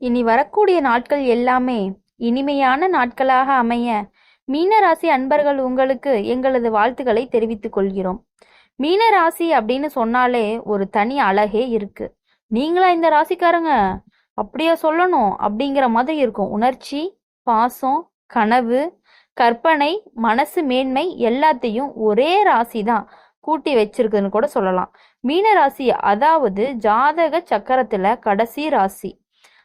இனி வரக்கூடிய நாட்கள் எல்லாமே இனிமையான நாட்களாக அமைய மீனராசி அன்பர்கள் உங்களுக்கு எங்களது வாழ்த்துக்களை தெரிவித்துக் கொள்கிறோம். மீனராசி அப்படின்னு சொன்னாலே ஒரு தனி அழகே இருக்கு. நீங்களா இந்த ராசிக்காரங்க அப்படியே சொல்லணும் அப்படிங்கிற மாதிரி இருக்கும். உணர்ச்சி, பாசம், கனவு, கற்பனை, மனசு மேன்மை எல்லாத்தையும் ஒரே ராசி தான் கூட்டி வச்சிருக்குன்னு கூட சொல்லலாம். மீன ராசி அதாவது ஜாதக சக்கரத்துல கடைசி ராசி.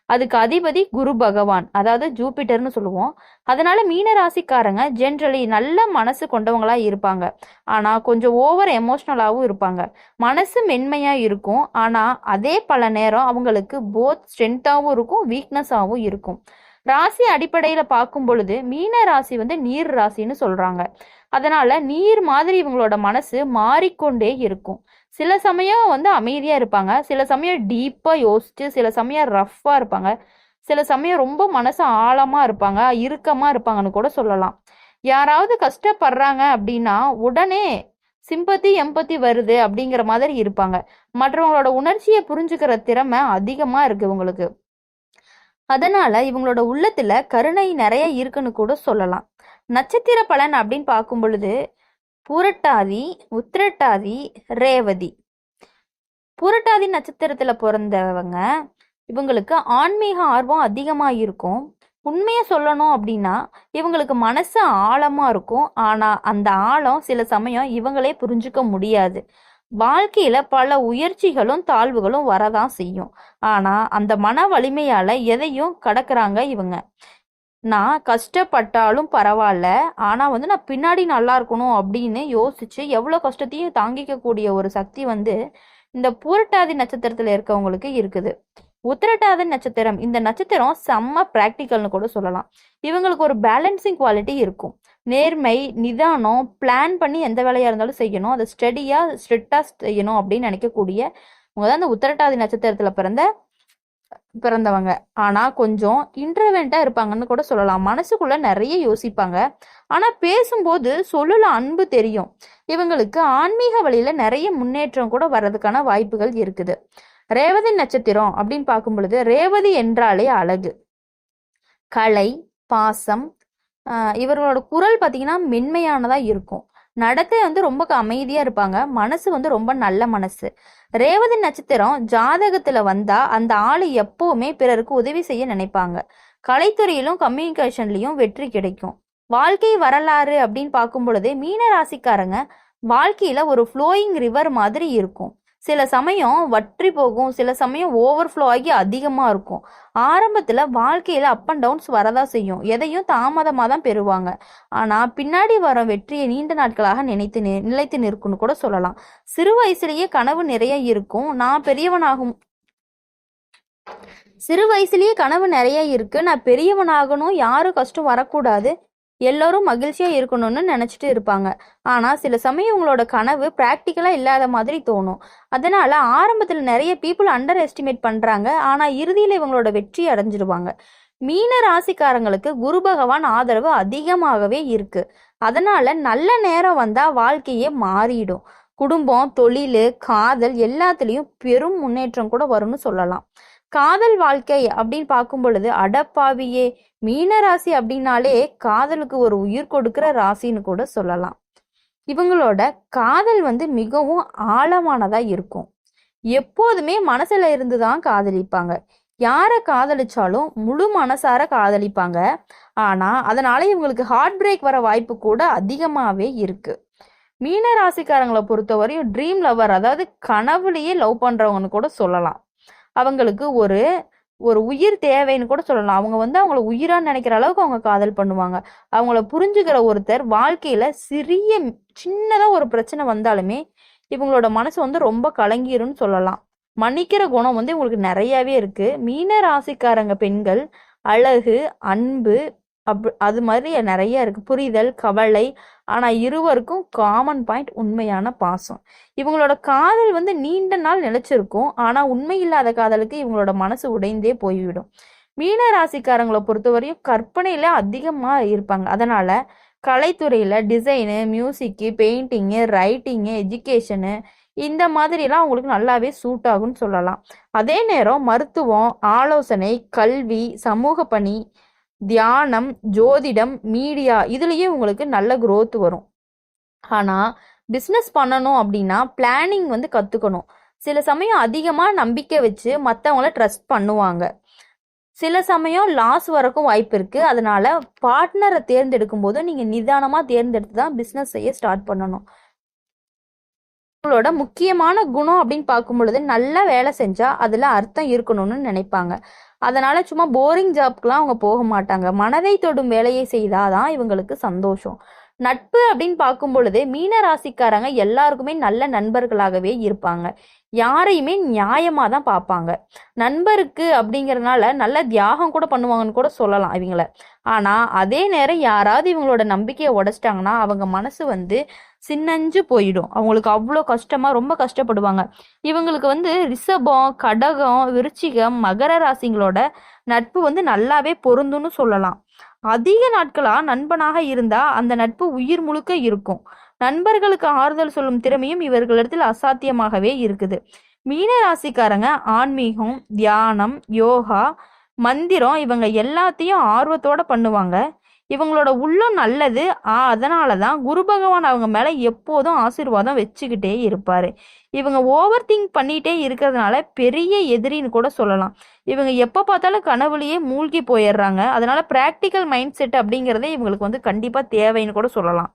அதுக்கு அதிபதி குரு பகவான், அதாவது ஜூபிட்டர்னு சொல்லுவோம். அதனால மீன ராசிக்காரங்க ஜென்ரலி நல்ல மனசு கொண்டவங்களா இருப்பாங்க. ஆனா கொஞ்சம் ஓவர் எமோஷ்னலாகவும் இருப்பாங்க. மனசு மென்மையா இருக்கும். ஆனா அதே பல நேரம் அவங்களுக்கு போத் ஸ்ட்ரென்த்தாகவும் இருக்கும், வீக்னஸாகவும் இருக்கும். ராசி அடிப்படையில பார்க்கும் பொழுது மீன ராசி நீர் ராசின்னு சொல்றாங்க. அதனால நீர் மாதிரி இவங்களோட மனசு மாறிக்கொண்டே இருக்கும். சில சமயம் அமைதியா இருப்பாங்க, சில சமயம் டீப்பா யோசிச்சு, சில சமயம் ரஃப்பா இருப்பாங்க, சில சமயம் ரொம்ப மனசு ஆழமா இருப்பாங்க, இறுக்கமா இருப்பாங்கன்னு கூட சொல்லலாம். யாராவது கஷ்டப்படுறாங்க அப்படின்னா உடனே சிம்பத்தி எம்பத்தி வருது அப்படிங்கிற மாதிரி இருப்பாங்க. மற்றவங்களோட உணர்ச்சியை புரிஞ்சுக்கிற திறமை அதிகமா இருக்கு இவங்களுக்கு. அதனால இவங்களோட உள்ளத்துல கருணை நிறைய இருக்குன்னு கூட சொல்லலாம். நட்சத்திர பலன் அப்படின்னு பார்க்கும் பொழுது புரட்டாதி, உத்திரட்டாதி, ரேவதி. புரட்டாதி நட்சத்திரத்துல பிறந்தவங்க இவங்களுக்கு ஆன்மீக ஆர்வம் அதிகமா இருக்கும். உண்மையை சொல்லணும் அப்படின்னா இவங்களுக்கு மனசு ஆழமா இருக்கும். ஆனா அந்த ஆழம் சில சமயம் இவங்களே புரிஞ்சுக்க முடியாது. வாழ்க்கையில பல உயர்ச்சிகளும் தாழ்வுகளும் வரதான் செய்யும். ஆனா அந்த மன வலிமையால எதையும் கடக்குறாங்க இவங்க. நான் கஷ்டப்பட்டாலும் பரவாயில்ல, ஆனா நான் பின்னாடி நல்லா இருக்கணும் அப்படின்னு யோசிச்சு எவ்வளவு கஷ்டத்தையும் தாங்கிக்க கூடிய ஒரு சக்தி இந்த பூரட்டாதி நட்சத்திரத்துல இருக்கவங்களுக்கு இருக்குது. உத்திரட்டாதி நட்சத்திரம், இந்த நட்சத்திரம் செம்ம பிராக்டிக்கல்னு கூட சொல்லலாம். இவங்களுக்கு ஒரு பேலன்சிங் குவாலிட்டி இருக்கும். நேர்மை, நிதானம், பிளான் பண்ணி எந்த வேலையா இருந்தாலும் செய்யணும், அதை ஸ்டெடியா ஸ்ட்ரிக்டா செய்யணும் அப்படின்னு நினைக்கக்கூடிய தான் இந்த உத்திரட்டாதி நட்சத்திரத்துல பிறந்தவங்க. ஆனா கொஞ்சம் இன்ட்ரவெண்டா இருப்பாங்கன்னு கூட சொல்லலாம். மனசுக்குள்ள நிறைய யோசிப்பாங்க. ஆனா பேசும்போது சொல்லுல அன்பு தெரியும். இவங்களுக்கு ஆன்மீக வழியில நிறைய முன்னேற்றம் கூட வர்றதுக்கான வாய்ப்புகள் இருக்குது. ரேவதி நட்சத்திரம் அப்படின்னு பார்க்கும் பொழுது ரேவதி என்றாலே அழகு, கலை, பாசம். இவர்களோட குரல் பார்த்தீங்கன்னா மென்மையானதா இருக்கும். நடத்தை ரொம்ப அமைதியா இருப்பாங்க. மனசு ரொம்ப நல்ல மனசு. ரேவதி நட்சத்திரம் ஜாதகத்துல வந்தா அந்த ஆளு எப்பவுமே பிறருக்கு உதவி செய்ய நினைப்பாங்க. கலைத்துறையிலும் கம்யூனிகேஷன்லயும் வெற்றி கிடைக்கும். வாழ்க்கை வரலாறு அப்படின்னு பார்க்கும் பொழுது மீன ராசிக்காரங்க வாழ்க்கையில ஒரு ஃப்ளோயிங் ரிவர் மாதிரி இருக்கும். சில சமயம் வற்றி போகும், சில சமயம் ஓவர்ஃப்ளோ ஆகி அதிகமா இருக்கும். ஆரம்பத்துல வாழ்க்கையில அப் அண்ட் டவுன்ஸ் வரதா செய்யும். எதையும் தாமதமா தான் பெறுவாங்க. ஆனா பின்னாடி வர வெற்றியை நீண்ட நாட்களாக நிலைத்து நிற்கும்னு கூட சொல்லலாம். சிறு வயசுலயே கனவு நிறைய இருக்கும். சிறு வயசுலயே கனவு நிறைய இருக்கு, நான் பெரியவனாகணும், யாரும் கஷ்டம் வரக்கூடாது, எல்லோரும் மகிழ்ச்சியா இருக்கணும்னு நினைச்சிட்டு இருப்பாங்க. ஆனா சில சமயம் இவங்களோட கனவு பிராக்டிக்கலா இல்லாத மாதிரி தோணும். அதனால ஆரம்பத்துல நிறைய பீப்புள் அண்டர் எஸ்டிமேட் பண்றாங்க. ஆனா இறுதியில இவங்களோட வெற்றி அடைஞ்சிருவாங்க. மீன ராசிக்காரங்களுக்கு குரு பகவான் ஆதரவு அதிகமாகவே இருக்கு. அதனால நல்ல நேரம் வந்தா வாழ்க்கையே மாறிடும். குடும்பம், தொழில், காதல் எல்லாத்துலயும் பெரும் முன்னேற்றம் கூட வரும்னு சொல்லலாம். காதல் வாழ்க்கை அப்படின்னு பார்க்கும் பொழுது அடப்பாவியே, மீன ராசி அப்படின்னாலே காதலுக்கு ஒரு உயிர் கொடுக்கிற ராசின்னு கூட சொல்லலாம். இவங்களோட காதல் மிகவும் ஆழமானதா இருக்கும். எப்போதுமே மனசுல இருந்துதான் காதலிப்பாங்க. யார காதலிச்சாலும் முழு மனசார காதலிப்பாங்க. ஆனா அதனால இவங்களுக்கு ஹார்ட் பிரேக் வர வாய்ப்பு கூட அதிகமாவே இருக்கு. மீன ராசிக்காரங்களை பொறுத்தவரையும் ட்ரீம் லவர், அதாவது கனவுலயே லவ் பண்றவங்கன்னு கூட சொல்லலாம். அவங்களுக்கு ஒரு ஒரு உயிர் தேவைன்னு கூட சொல்லலாம். அவங்க அவங்கள உயிரா நினைக்கிற அளவுக்கு அவங்க காதல் பண்ணுவாங்க. அவங்கள புரிஞ்சுக்கிற ஒருத்தர் வாழ்க்கையில சின்னதா ஒரு பிரச்சனை வந்தாலுமே இவங்களோட மனசு ரொம்ப கலங்கிரும்னு சொல்லலாம். மன்னிக்கிற குணம் இவங்களுக்கு நிறையவே இருக்கு. மீன ராசிக்காரங்க பெண்கள் அழகு, அன்பு, அது மாதிரி நிறைய இருக்கு. புரிதல், கவலை. ஆனா இருவருக்கும் காமன் பாயிண்ட் உண்மையான பாசம். இவங்களோட காதல் நீண்ட நாள் நிலைச்சிருக்கும். ஆனா உண்மை இல்லாத காதலுக்கு இவங்களோட மனசு உடைந்தே போய்விடும். மீன ராசிக்காரங்களை பொறுத்தவரையும் கற்பனையில அதிகமா இருப்பாங்க. அதனால கலைத்துறையில டிசைனு, மியூசிக்கு, பெயிண்டிங்கு, ரைட்டிங்கு, எஜுகேஷனு இந்த மாதிரிலாம் அவங்களுக்கு நல்லாவே சூட் ஆகும்னு சொல்லலாம். அதே நேரம் மருத்துவம், ஆலோசனை, கல்வி, சமூக பணி, தியானம், ஜோதிடம், மீடியா இதுலயே உங்களுக்கு நல்ல growth வரும். ஆனா பிஸ்னஸ் பண்ணணும் அப்படின்னா பிளானிங் வந்து கத்துக்கணும். சில சமயம் அதிகமா நம்பிக்கை வச்சு மற்றவங்கள ட்ரஸ்ட் பண்ணுவாங்க. சில சமயம் லாஸ் வரக்கும் வாய்ப்பு இருக்கு. அதனால பார்ட்னரை தேர்ந்தெடுக்கும் போது நீங்க நிதானமா தேர்ந்தெடுத்து தான் பிஸ்னஸ் செய்ய ஸ்டார்ட் பண்ணணும். உங்களோட முக்கியமான குணம் அப்படின்னு பார்க்கும் பொழுது நல்லா வேலை செஞ்சா அதுல அர்த்தம் இருக்கணும்னு நினைப்பாங்க. அதனால சும்மா போரிங் ஜாப்க்குலாம் அவங்க போக மாட்டாங்க. மனதை தொடும் வேலையை செய்தாதான் இவங்களுக்கு சந்தோஷம். நட்பு அப்படின்னு பார்க்கும் பொழுது மீன ராசிக்காரங்க எல்லாருக்குமே நல்ல நண்பர்களாகவே இருப்பாங்க. யாரையுமே நியாயமா தான் பார்ப்பாங்க. நண்பருக்கு அப்படிங்கறதுனால நல்ல தியாகம் கூட பண்ணுவாங்கன்னு கூட சொல்லலாம் இவங்கள. ஆனா அதே நேரம் யாராவது இவங்களோட நம்பிக்கையை உடைச்சிட்டாங்கன்னா அவங்க மனசு வந்து சின்னஞ்சு போயிடும். அவங்களுக்கு அவ்வளோ கஷ்டமா ரொம்ப கஷ்டப்படுவாங்க. இவங்களுக்கு வந்து ரிஷபம், கடகம், விருச்சிகம், மகர ராசிங்களோட நட்பு வந்து நல்லாவே பொருந்தும்னு சொல்லலாம். அதிக நாட்களா நண்பனாக இருந்தா அந்த நட்பு உயிர் முழுக்க இருக்கும். நண்பர்களுக்கு ஆறுதல் சொல்லும் திறமையும் இவர்களிடத்தில் அசாத்தியமாகவே இருக்குது. மீன ராசிக்காரங்க ஆன்மீகம், தியானம், யோகா, மந்திரம் இவங்க எல்லாத்தையும் ஆர்வத்தோட பண்ணுவாங்க. இவங்களோட உள்ளம் நல்லது. அதனாலதான் குரு பகவான் அவங்க மேல எப்போதும் ஆசீர்வாதம் வச்சுக்கிட்டே இருப்பாரு. இவங்க ஓவர் திங்க் பண்ணிட்டே இருக்கிறதுனால பெரிய எதிரின்னு கூட சொல்லலாம். இவங்க எப்ப பார்த்தாலும் கனவுலயே மூழ்கி போயிடுறாங்க. அதனால பிராக்டிக்கல் மைண்ட் செட் அப்படிங்கறதே இவங்களுக்கு வந்து கண்டிப்பா தேவைன்னு கூட சொல்லலாம்.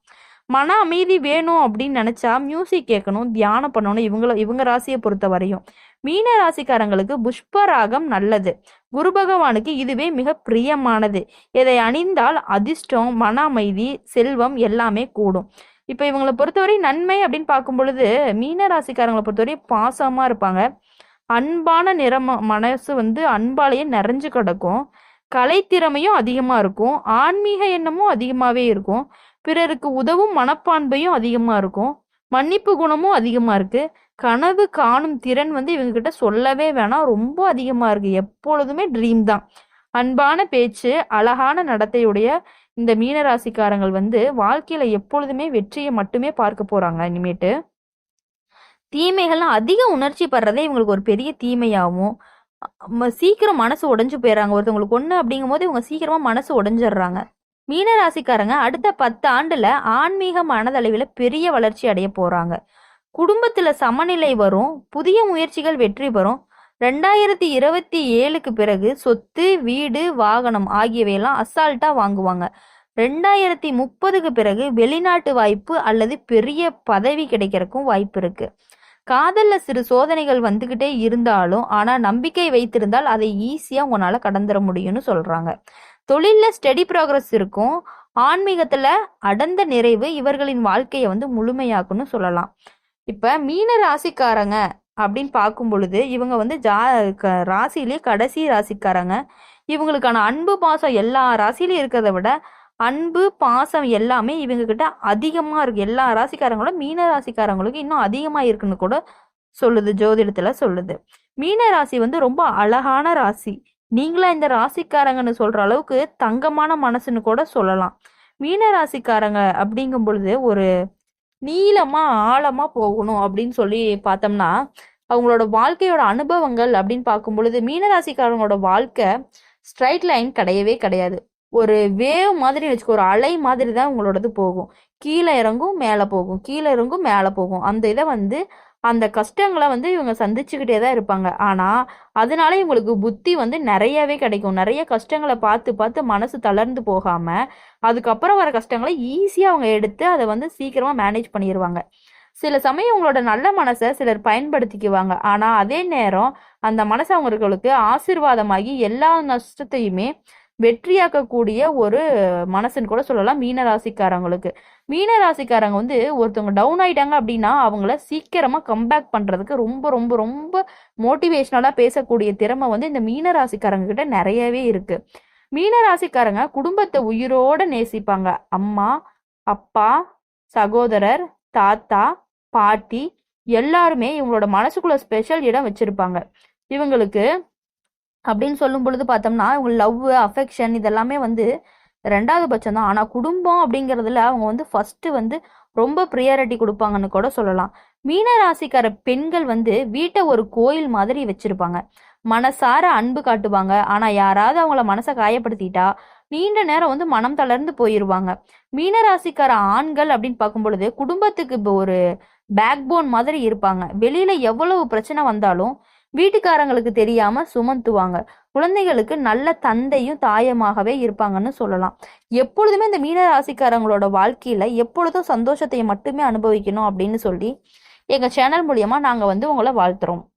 மன அமைதி வேணும் அப்படின்னு நினைச்சா மியூசிக் கேட்கணும், தியானம் பண்ணணும். இவங்க ராசியை பொறுத்த வரையும் மீன ராசிக்காரங்களுக்கு புஷ்பராகம் நல்லது. குரு பகவானுக்கு இதுவே மிக பிரியமானது. இதை அணிந்தால் அதிர்ஷ்டம், மன அமைதி, செல்வம் எல்லாமே கூடும். இப்ப இவங்களை பொறுத்தவரை நன்மை அப்படின்னு பார்க்கும் பொழுது மீன ராசிக்காரங்களை பொறுத்தவரை பாசமா இருப்பாங்க. அன்பான மனசு வந்து அன்பாலேயே நிறைஞ்சு கிடக்கும். கலைத்திறமையும் அதிகமா இருக்கும். ஆன்மீக எண்ணமும் அதிகமாவே இருக்கும். பிறருக்கு உதவும் மனப்பான்மையும் அதிகமா இருக்கும். மன்னிப்பு குணமும் அதிகமா இருக்கு. கனவு காணும் திறன் வந்து இவங்க கிட்ட சொல்லவே வேணாம், ரொம்ப அதிகமா இருக்கு. எப்பொழுதுமே ட்ரீம் தான். அன்பான பேச்சு, அழகான நடத்தையுடைய இந்த மீனராசிக்காரங்கள் வந்து வாழ்க்கையில எப்பொழுதுமே வெற்றியை மட்டுமே பார்க்க போறாங்க. இனிமேட்டு தீமைகள்லாம் அதிக உணர்ச்சி படுறதே இவங்களுக்கு ஒரு பெரிய தீமையாகவும் சீக்கிரம் மனசு உடைஞ்சு போயிடுறாங்க. ஒருத்தவங்களுக்கு ஒண்ணு அப்படிங்கும் போது இவங்க சீக்கிரமா மனசு உடைஞ்சிடுறாங்க. மீனராசிக்காரங்க அடுத்த 10 ஆண்டுல ஆன்மீக மனதளவில் பெரிய வளர்ச்சி அடைய போறாங்க. குடும்பத்துல சமநிலை வரும். புதிய முயற்சிகள் வெற்றி பெறும். 2027க்கு பிறகு சொத்து, வீடு, வாகனம் ஆகியவையெல்லாம் அசால்ட்டா வாங்குவாங்க. 2030க்கு பிறகு வெளிநாட்டு வாய்ப்பு அல்லது பெரிய பதவி கிடைக்கிறதுக்கும் வாய்ப்பு இருக்கு. காதல்ல சிறு சோதனைகள் வந்துகிட்டே இருந்தாலும் ஆனா நம்பிக்கை வைத்திருந்தால் அதை ஈஸியா உங்களால கடந்துட முடியும்னு சொல்றாங்க. தொழில்ல ஸ்டெடி ப்ராக்ரஸ் இருக்கும். ஆன்மீகத்துல அடர்ந்த நிறைவு இவர்களின் வாழ்க்கையை வந்து முழுமையாக்குன்னு சொல்லலாம். இப்ப மீன ராசிக்காரங்க அப்படின்னு பார்க்கும் பொழுது இவங்க வந்து ராசியிலேயே கடைசி ராசிக்காரங்க. இவங்களுக்கான அன்பு பாசம் எல்லா ராசியிலையும் இருக்கிறத விட அன்பு பாசம் எல்லாமே இவங்க கிட்ட அதிகமா இருக்கு. எல்லா ராசிக்காரங்களும் மீன ராசிக்காரங்களுக்கு இன்னும் அதிகமா இருக்குன்னு கூட சொல்லுது, ஜோதிடத்துல சொல்லுது. மீன ராசி வந்து ரொம்ப அழகான ராசி. நீங்களா இந்த ராசிக்காரங்கன்னு சொல்ற அளவுக்கு தங்கமான மனசுன்னு கூட சொல்லலாம். மீன ராசிக்காரங்க அப்படிங்கும் பொழுது ஒரு நீளமா ஆழமா போகணும் அப்படின்னு சொல்லி பார்த்தோம்னா அவங்களோட வாழ்க்கையோட அனுபவங்கள் அப்படின்னு பார்க்கும் பொழுது மீனராசிக்காரங்களோட வாழ்க்கை ஸ்ட்ரைட் லைன் கிடையவே கிடையாது. ஒரு வேவ் மாதிரி வச்சுக்கோ, ஒரு அலை மாதிரி தான் உங்களோடது போகும். கீழே இறங்கும் மேலே போகும், கீழே இறங்கும் மேலே போகும். அந்த இதை வந்து அந்த கஷ்டங்களை வந்து இவங்க சந்திச்சுக்கிட்டே தான் இருப்பாங்க. ஆனால் அதனால இவங்களுக்கு புத்தி வந்து நிறையவே கிடைக்கும். நிறைய கஷ்டங்களை பார்த்து பார்த்து மனசு தளர்ந்து போகாமல் அதுக்கப்புறம் வர கஷ்டங்களை ஈஸியாக அவங்க எடுத்து அதை வந்து சீக்கிரமாக மேனேஜ் பண்ணிடுவாங்க. சில சமயம் உங்களோட நல்ல மனசை சிலர் பயன்படுத்திக்குவாங்க. ஆனால் அதே நேரம் அந்த மனசு அவங்களுக்கு ஆசீர்வாதமாகி எல்லா நஷ்டத்தையுமே வெற்றியாக்கக்கூடிய ஒரு மனசுன்னு கூட சொல்லலாம் மீனராசிக்காரங்களுக்கு. மீனராசிக்காரங்க வந்து ஒருத்தவங்க டவுன் ஆயிட்டாங்க அப்படின்னா அவங்கள சீக்கிரமா கம்பேக் பண்றதுக்கு ரொம்ப ரொம்ப ரொம்ப மோட்டிவேஷனலா பேசக்கூடிய திறமை வந்து இந்த மீனராசிக்காரங்க கிட்ட நிறையவே இருக்கு. மீனராசிக்காரங்க குடும்பத்தை உயிரோட நேசிப்பாங்க. அம்மா, அப்பா, சகோதரர், தாத்தா, பாட்டி எல்லாருமே இவங்களோட மனசுக்குள்ள ஸ்பெஷல் இடம் வச்சிருப்பாங்க. இவங்களுக்கு அப்படின்னு சொல்லும் பொழுது பார்த்தோம்னா இவங்க லவ், அஃபெக்ஷன் இதெல்லாமே வந்து 2வது பட்சம் தான். ஆனால் குடும்பம் அப்படிங்கிறதுல அவங்க வந்து ஃபர்ஸ்ட் வந்து ரொம்ப ப்ரியாரிட்டி கொடுப்பாங்கன்னு கூட சொல்லலாம். மீன ராசிக்கார பெண்கள் வீட்டை ஒரு கோயில் மாதிரி வச்சிருப்பாங்க. மனசார அன்பு காட்டுவாங்க. ஆனா யாராவது அவங்கள மனசை காயப்படுத்திட்டா நீண்ட நேரம் மனம் தளர்ந்து போயிருவாங்க. மீனராசிக்கார ஆண்கள் அப்படின்னு பார்க்கும் பொழுது குடும்பத்துக்கு இப்போ ஒரு பேக் போன் மாதிரி இருப்பாங்க. வெளியில எவ்வளவு பிரச்சனை வந்தாலும் வீட்டுக்காரங்களுக்கு தெரியாம சுமந்துவாங்க. குழந்தைகளுக்கு நல்ல தந்தையும் தாயமாகவே இருப்பாங்கன்னு சொல்லலாம். எப்பொழுதுமே இந்த மீன ராசிக்காரங்களோட வாழ்க்கையில எப்பொழுதும் சந்தோஷத்தை மட்டுமே அனுபவிக்கணும் அப்படின்னு சொல்லி எங்க சேனல் மூலியமா நாங்க உங்களை வாழ்த்துறோம்.